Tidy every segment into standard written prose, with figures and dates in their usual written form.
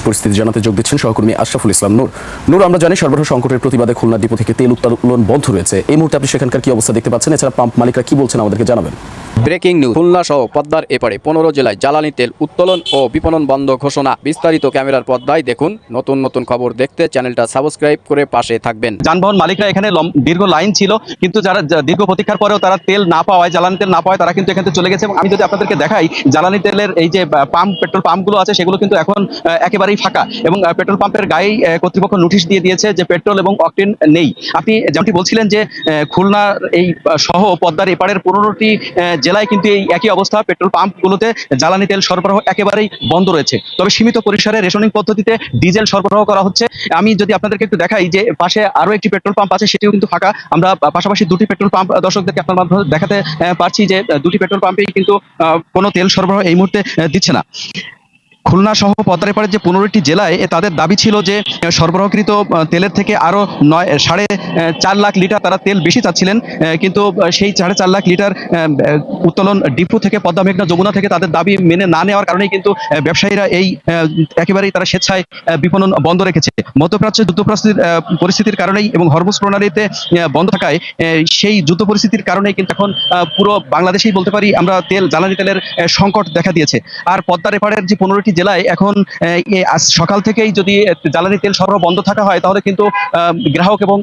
পরিস্থিতি জানাতে যোগ দিচ্ছেন সহকর্মী আশরাফুল ইসলাম নূর। নূর, আমরা জানি সরবরাহ সংকটের প্রতিবাদে খুলনা ডিপো থেকে তেল উত্তোলন বন্ধ রয়েছে। এই মুহূর্তে আপনি সেখানকার কি অবস্থা দেখতে পাচ্ছেন? এছাড়া পাম্প মালিকরা কি বলছেন আমাদেরকে জানাবেন। Breaking news. খুলনা সহ পদ্মার এপারে 15 জেলায় জ্বালানি তেল উত্তোলন ও বিপণন বন্ধ ঘোষণা। বিস্তারিত ক্যামেরার পর্দায় দেখুন। নতুন নতুন খবর দেখতে চ্যানেলটা সাবস্ক্রাইব করে পাশে থাকবেন। যানবাহন মালিকরা এখানে দীর্ঘ লাইন ছিল, কিন্তু যারা দীর্ঘ প্রতীক্ষার পরেও তারা তেল না পাওয়ায়, জ্বালানি তেল না পাওয়ায় তারা কিন্তু এখান থেকে চলে গেছে। এবং আমি যদি আপনাদেরকে দেখাই, জ্বালানি তেলের এই যে পেট্রোল পাম্পগুলো আছে সেগুলো কিন্তু এখন একেবারেই ফাঁকা। এবং পেট্রোল পাম্পের গায়েই কর্তৃপক্ষ নোটিশ দিয়ে দিয়েছে যে পেট্রোল এবং অকটেন নেই। আপনি যেমনটি বলছিলেন যে খুলনার এই সহ পদ্মার এপারের 15টি জেলায় কিন্তু এই একই অবস্থা। পেট্রোল পাম্পগুলোতে জ্বালানি তেল সরবরাহ একেবারেই বন্ধ রয়েছে, তবে সীমিত পরিসরে রেশনিং পদ্ধতিতে ডিজেল সরবরাহ করা হচ্ছে। আমি যদি আপনাদেরকে একটু দেখাই যে পাশে আরো একটি পেট্রোল পাম্প আছে, সেটিও কিন্তু ফাঁকা। আমরা পাশাপাশি দুটি পেট্রোল পাম্প দর্শকদেরকে আপনার মাধ্যমে দেখাতে পারছি যে দুটি পেট্রোল পাম্পেই কিন্তু কোনো তেল সরবরাহ এই মুহূর্তে দিচ্ছে না। খুলনা সহ পদ্মার এপারের যে 15টি জেলায় তাদের দাবি ছিল যে সরবরাহকৃত তেলের থেকে আরও 4.5 লাখ লিটার তারা তেল বেশি চাচ্ছিলেন, কিন্তু সেই 4.5 লাখ লিটার উত্তোলন ডিপো থেকে পদ্মা মেঘনা যমুনা থেকে তাদের দাবি মেনে না নেওয়ার কারণেই কিন্তু ব্যবসায়ীরা এই একেবারেই তারা স্বেচ্ছায় বিপণন বন্ধ রেখেছে। মধ্যপ্রাচ্যে যুদ্ধ পরিস্থিতির কারণেই এবং হরমুজ প্রণালীতে বন্ধ থাকায় সেই যুদ্ধ পরিস্থিতির কারণেই কিন্তু এখন পুরো বাংলাদেশেই বলতে পারি আমরা জ্বালানি তেলের সংকট দেখা দিয়েছে। আর পদ্মার এপারের যে 15টি জেলায় এখন আজ সকাল থেকেই যদি জ্বালানি তেল সরবরাহ বন্ধ থাকা হয়, তাহলে কিন্তু গ্রাহক এবং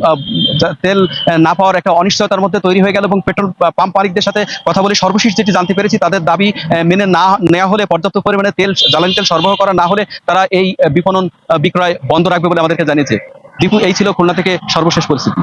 তেল না পাওয়ার একটা অনিশ্চয়তার মধ্যে তৈরি হয়ে গেল। এবং পেট্রোল পাম্প মালিকদের সাথে কথা বলে সর্বশেষ যেটি জানতে পেরেছি, তাদের দাবি মেনে না নেওয়া হলে, পর্যাপ্ত পরিমাণে জ্বালানি তেল সরবরাহ করা না হলে তারা এই বিপণন বিক্রয় বন্ধ রাখবে বলে আমাদেরকে জানিয়েছে। দীপু, এই ছিল খুলনা থেকে সর্বশেষ পরিস্থিতি।